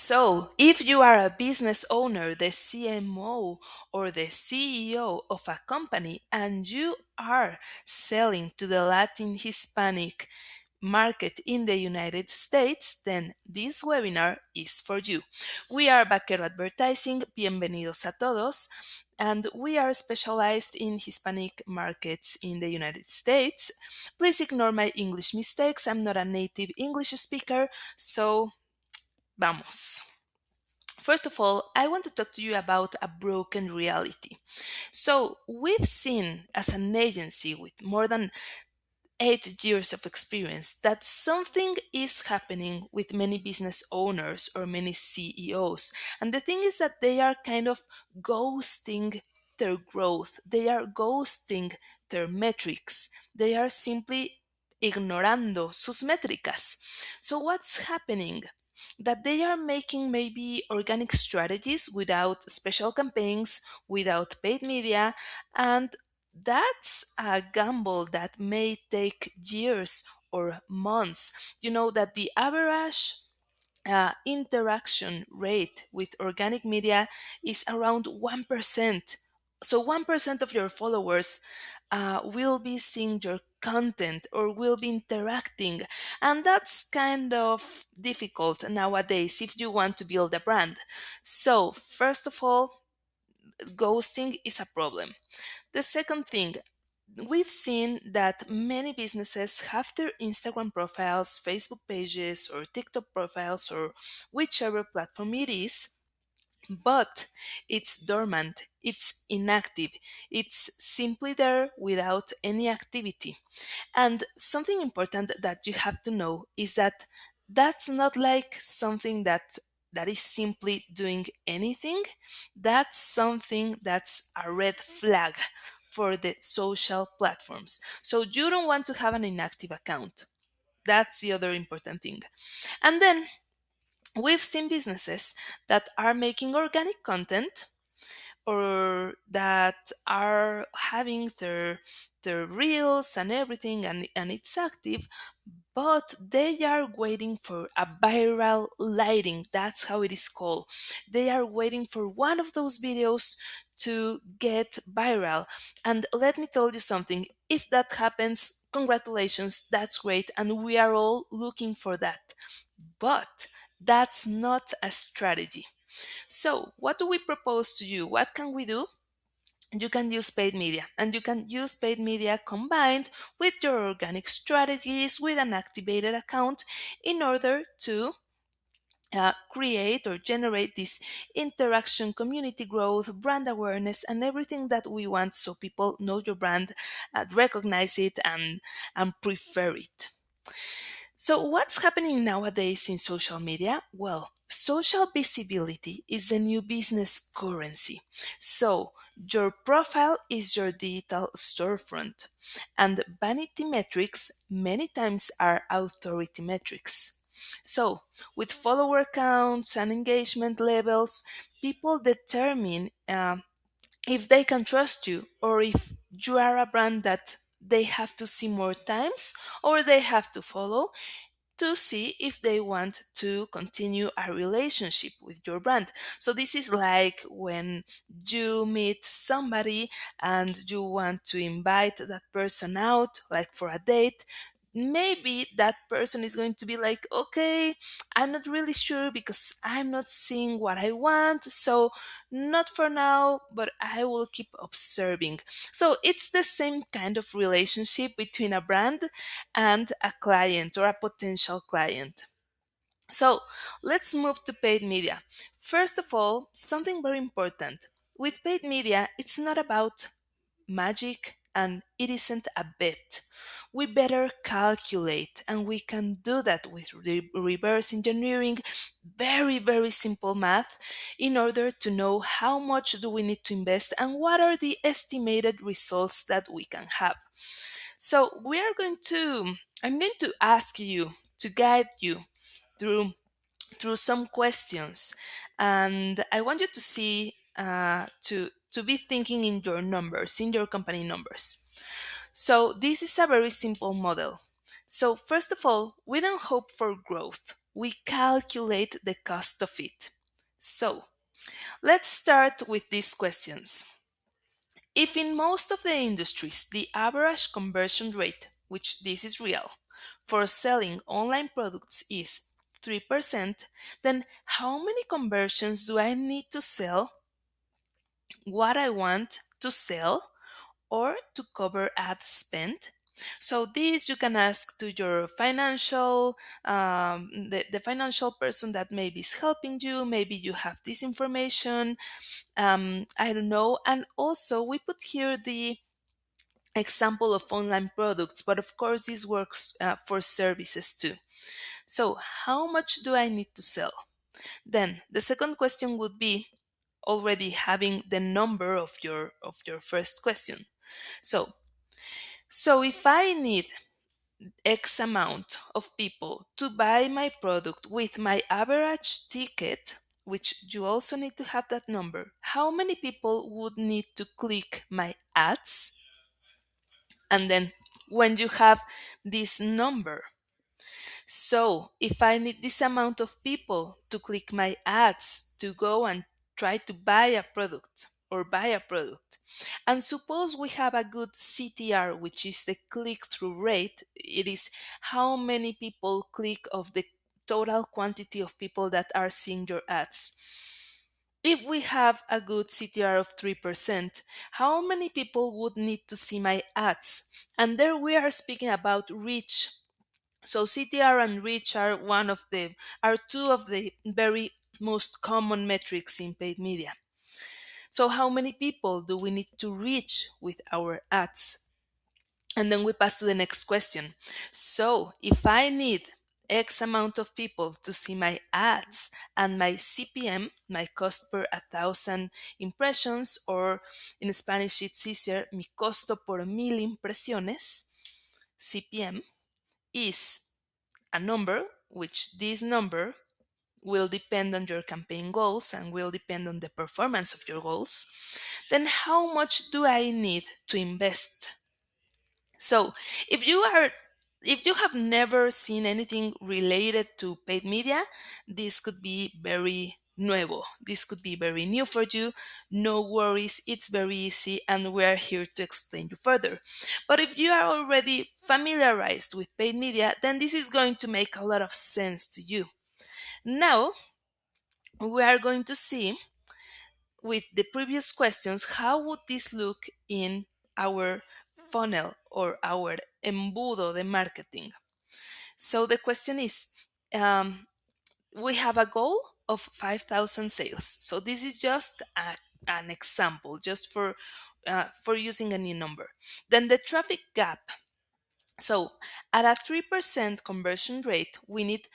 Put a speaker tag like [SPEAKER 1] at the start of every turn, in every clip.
[SPEAKER 1] So, if you are a business owner, the CMO, or the CEO of a company, and you are selling to the Latin Hispanic market in the United States, then this webinar is for you. We are Vaquero Advertising, bienvenidos a todos, and we are specialized in Hispanic markets in the United States. Please ignore my English mistakes, I'm not a native English speaker, so vamos. First of all, I want to talk to you about a broken reality. So, we've seen as an agency with more than 8 years of experience that something is happening with many business owners or many CEOs. And the thing is that they are kind of ghosting their growth, they are ghosting their metrics, they are simply ignorando sus métricas. So, what's happening? That they are making maybe organic strategies without special campaigns, without paid media, and that's a gamble that may take years or months. You know that the average interaction rate with organic media is around 1%. So 1% of your followers will be seeing your content or will be interacting. And that's kind of difficult nowadays if you want to build a brand. So, first of all, ghosting is a problem. The second thing, we've seen that many businesses have their Instagram profiles, Facebook pages, or TikTok profiles, or whichever platform it is, but it's dormant, it's inactive, it's simply there without any activity. And something important that you have to know is that that's not like something that is simply doing anything. That's something that's a red flag for the social platforms. So you don't want to have an inactive account. That's the other important thing. And then we've seen businesses that are making organic content or that are having their reels and everything, and it's active, but they are waiting for a viral lighting. That's how it is called. They are waiting for one of those videos to get viral. And let me tell you something, if that happens, congratulations, that's great, and we are all looking for that. But that's not a strategy. So, what do we propose to you? What can we do? You can use paid media, and you can use paid media combined with your organic strategies with an activated account in order to create or generate this interaction, community growth, brand awareness, and everything that we want so people know your brand, recognize it, and prefer it. So, what's happening nowadays in social media? Well, social visibility is a new business currency. So, your profile is your digital storefront, and vanity metrics many times are authority metrics. So, with follower counts and engagement levels, people determine if they can trust you or if you are a brand that they have to see more times or they have to follow to see if they want to continue a relationship with your brand. So this is like when you meet somebody and you want to invite that person out, like for a date. Maybe that person is going to be like, okay, I'm not really sure because I'm not seeing what I want. So, not for now, but I will keep observing. So, it's the same kind of relationship between a brand and a client or a potential client. So let's move to paid media. First of all, something very important. With paid media, it's not about magic and it isn't a bet. We better calculate, and we can do that with reverse engineering, very, very simple math, in order to know how much do we need to invest and what are the estimated results that we can have. So I'm going to ask you to guide you through some questions, and I want you to see to be thinking in your numbers, in your company numbers. So this is a very simple model. So first of all, we don't hope for growth. we calculate the cost of it. So let's start with these questions. If in most of the industries the average conversion rate, which this is real, for selling online products is 3%, then how many conversions do I need to sell what I want to sell or to cover ad spend? So this you can ask to your financial, the financial person that maybe is helping you. Maybe you have this information. I don't know. And also we put here the example of online products, but of course this works for services too. So how much do I need to sell? Then the second question would be already having the number of your first question. So if I need X amount of people to buy my product with my average ticket, which you also need to have that number, how many people would need to click my ads? And then when you have this number, so if I need this amount of people to click my ads to go and try to buy a product or buy a product, and suppose we have a good CTR, which is the click through rate, it is how many people click of the total quantity of people that are seeing your ads. If we have a good CTR of 3%, how many people would need to see my ads? And there we are speaking about reach. So CTR and reach are two of the very most common metrics in paid media. So how many people do we need to reach with our ads? And then we pass to the next question. So if I need X amount of people to see my ads and my CPM, my cost per 1,000 impressions, or in Spanish it's easier, mi costo por 1,000 impresiones, CPM, is a number, which this number will depend on your campaign goals and will depend on the performance of your goals, then how much do I need to invest? So if you are if you have never seen anything related to paid media, this could be very nuevo. This could be very new for you. No worries, it's very easy and we're here to explain you further. But if you are already familiarized with paid media, then this is going to make a lot of sense to you. Now, we are going to see with the previous questions, how would this look in our funnel or our embudo de marketing? So the question is, um, we have a goal of 5,000 sales. So this is just an example, just for using a new number. Then the traffic gap. So at a 3% conversion rate, we need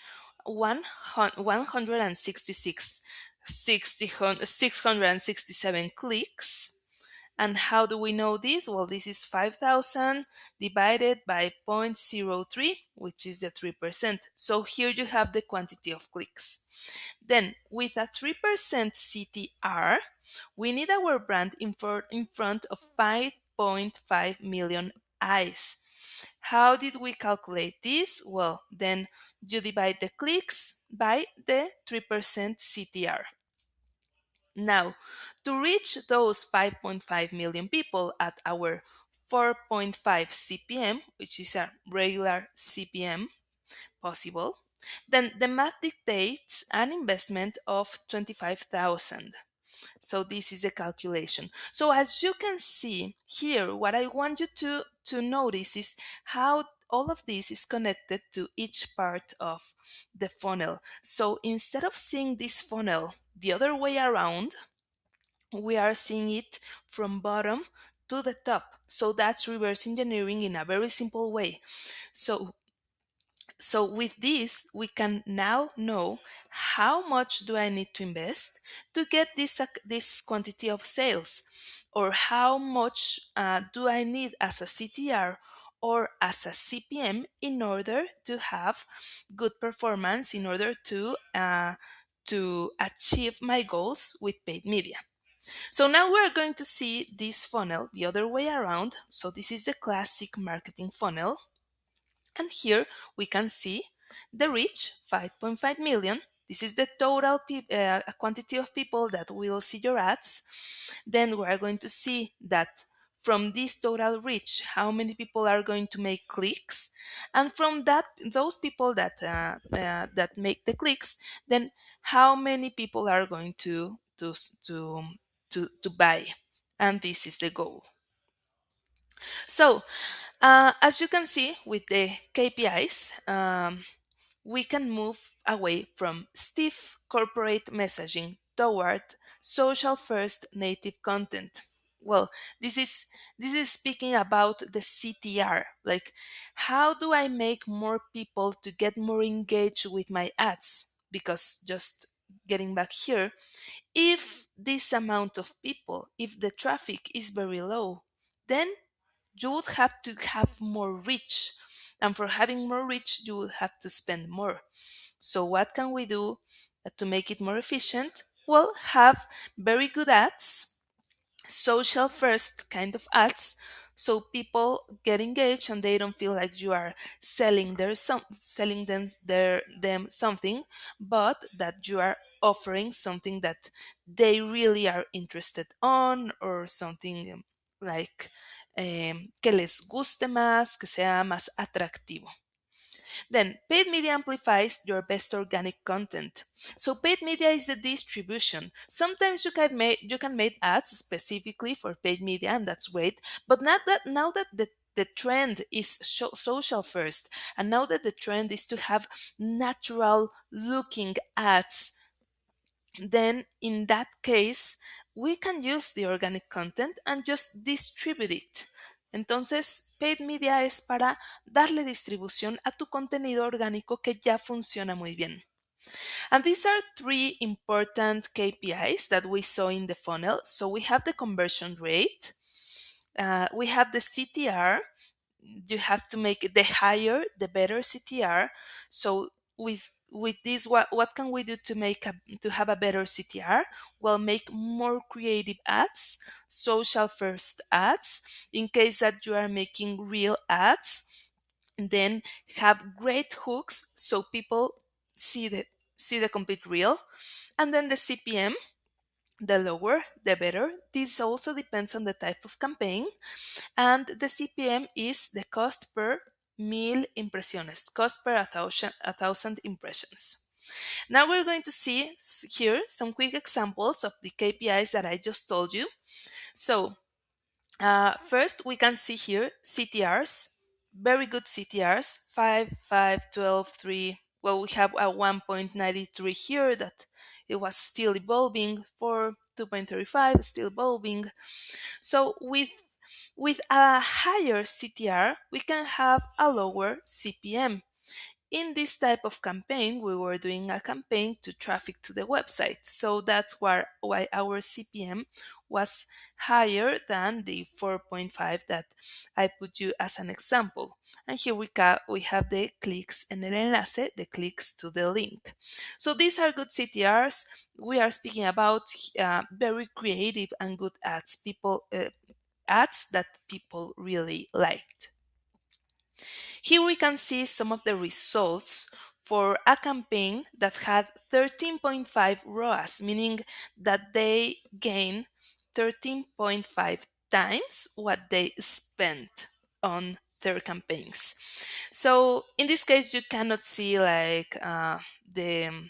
[SPEAKER 1] 166 667 clicks. And how do we know this? Well, this is 5,000 divided by 0.03, which is the 3%. So here you have the quantity of clicks. Then with a 3% CTR, we need our brand in front of 5.5 million eyes. How did we calculate this? Well, then you divide the clicks by the 3% CTR. Now, to reach those 5.5 million people at our 4.5 CPM, which is a regular CPM possible, then the math dictates an investment of 25,000. So this is a calculation. So as you can see here, what I want you to notice is how all of this is connected to each part of the funnel. So instead of seeing this funnel the other way around, we are seeing it from bottom to the top. So that's reverse engineering in a very simple way. So with this, we can now know how much do I need to invest to get this quantity of sales, or how much do I need as a CTR or as a CPM in order to have good performance, in order to achieve my goals with paid media. So now we're going to see this funnel the other way around. So this is the classic marketing funnel. And here we can see The reach, 5.5 million. This is the total quantity of people that will see your ads. Then we are going to see that from this total reach, how many people are going to make clicks, and from that, those people that make the clicks, then how many people are going to buy, and this is the goal. So, as you can see with the KPIs, we can move away from stiff corporate messaging toward social first native content. Well, this is speaking about the CTR, like how do I make more people to get more engaged with my ads? Because just getting back here, if this amount of people, if the traffic is very low, then you would have to have more reach. And for having more reach, you would have to spend more. So, what can we do to make it more efficient? Well, have very good ads, social first kind of ads, so people get engaged and they don't feel like you are selling them something, but that you are offering something that they really are interested on, or something like que les guste más, que sea más atractivo. Then, paid media amplifies your best organic content. So, paid media is the distribution. Sometimes you can make ads specifically for paid media, and that's great. But now that the trend is social first, and now that the trend is to have natural looking ads, then in that case we can use the organic content and just distribute it. Entonces, paid media es para darle distribución a tu contenido orgánico que ya funciona muy bien. And these are three important KPIs that we saw in the funnel. So we have the conversion rate, we have the CTR. You have to make it the higher the better CTR. So with this, what can we do to to have a better CTR? Well, make more creative ads, social first ads. In case that you are making real ads, then have great hooks so people see the complete reel. And then the CPM, the lower the better. This also depends on the type of campaign. And the CPM is the cost per mil impresiones, cost per a thousand impressions. Now we're going to see here some quick examples of the KPIs that I just told you. So first, we can see here CTRs, very good CTRs, 5, 5, 12, 3. Well, we have a 1.93 here that it was still evolving, 4, 2.35, still evolving. So with a higher CTR, we can have a lower CPM. In this type of campaign, we were doing a campaign to traffic to the website. So that's why our CPM was higher than the 4.5 that I put you as an example. And here we have the clicks en el enlace, the clicks to the link. So these are good CTRs. We are speaking about very creative and good ads that people really liked. Here we can see some of the results for a campaign that had 13.5 ROAS, meaning that they gain 13.5 times what they spent on their campaigns. So in this case, you cannot see like the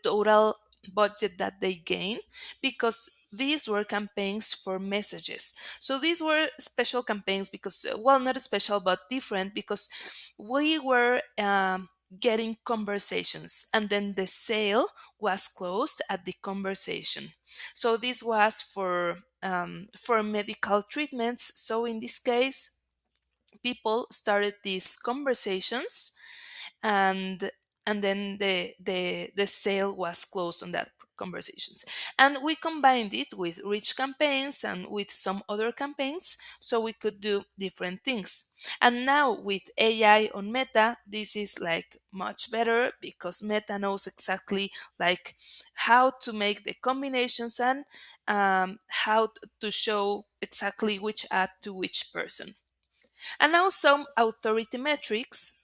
[SPEAKER 1] total budget that they gain, because these were campaigns for messages. So these were special campaigns because, well, not special but different, because we were getting conversations, and then the sale was closed at the conversation. So this was for medical treatments. So in this case, people started these conversations, and then the sale was closed on that conversations. And we combined it with rich campaigns and with some other campaigns, so we could do different things. And now with AI on Meta, this is like much better, because Meta knows exactly like how to make the combinations, and how to show exactly which ad to which person. And now some authority metrics.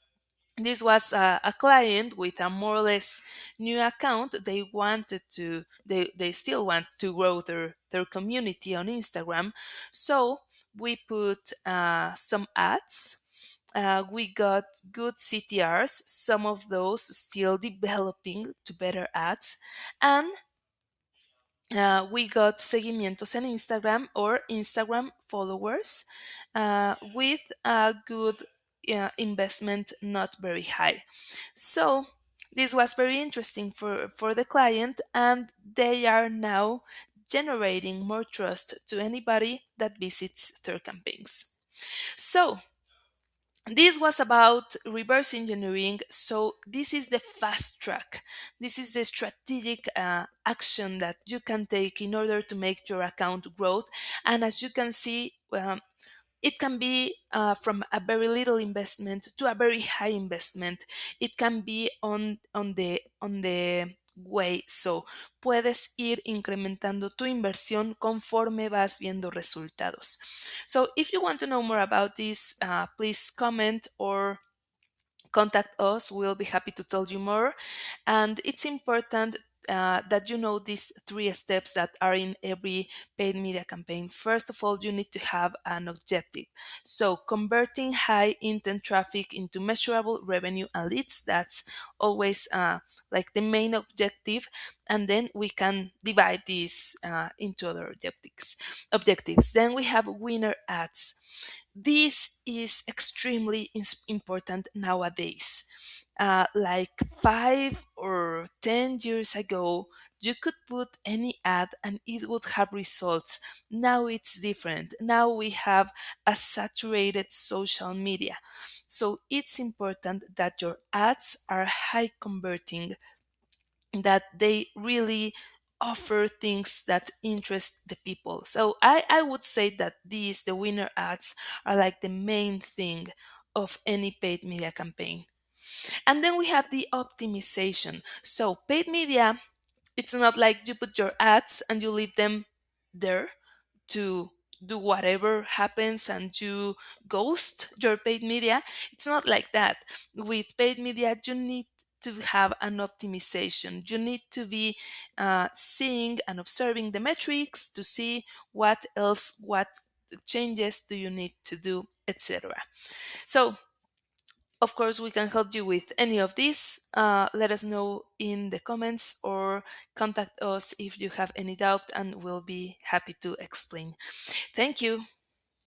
[SPEAKER 1] This was a client with a more or less new account. They still want to grow their community on Instagram. So we put some ads. We got good CTRs, some of those still developing to better ads. And we got seguimientos en Instagram or Instagram followers with a good investment, not very high. So this was very interesting for the client, and they are now generating more trust to anybody that visits their campaigns. So this was about reverse engineering. So this is the fast track. This is the strategic action that you can take in order to make your account growth. And as you can see, it can be from a very little investment to a very high investment. It can be on the way. So puedes ir incrementando tu inversión conforme vas viendo resultados. So if you want to know more about this, please comment or contact us. We'll be happy to tell you more. And it's important that you know these three steps that are in every paid media campaign. First of all, you need to have an objective. So, converting high intent traffic into measurable revenue and leads, that's always like the main objective. And then we can divide these into other objectives. Then we have winner ads. This is extremely important nowadays. Like 5 or 10 years ago, you could put any ad and it would have results. Now it's different. Now we have a saturated social media. So it's important that your ads are high converting, that they really offer things that interest the people. So I would say that the winner ads, are like the main thing of any paid media campaign. And then we have the optimization. So paid media, it's not like you put your ads and you leave them there to do whatever happens and you ghost your paid media. It's not like that. With paid media, you need to have an optimization. You need to be seeing and observing the metrics to see what changes do you need to do, etc. So of course, we can help you with any of these. Let us know in the comments or contact us if you have any doubt, and we'll be happy to explain. Thank you.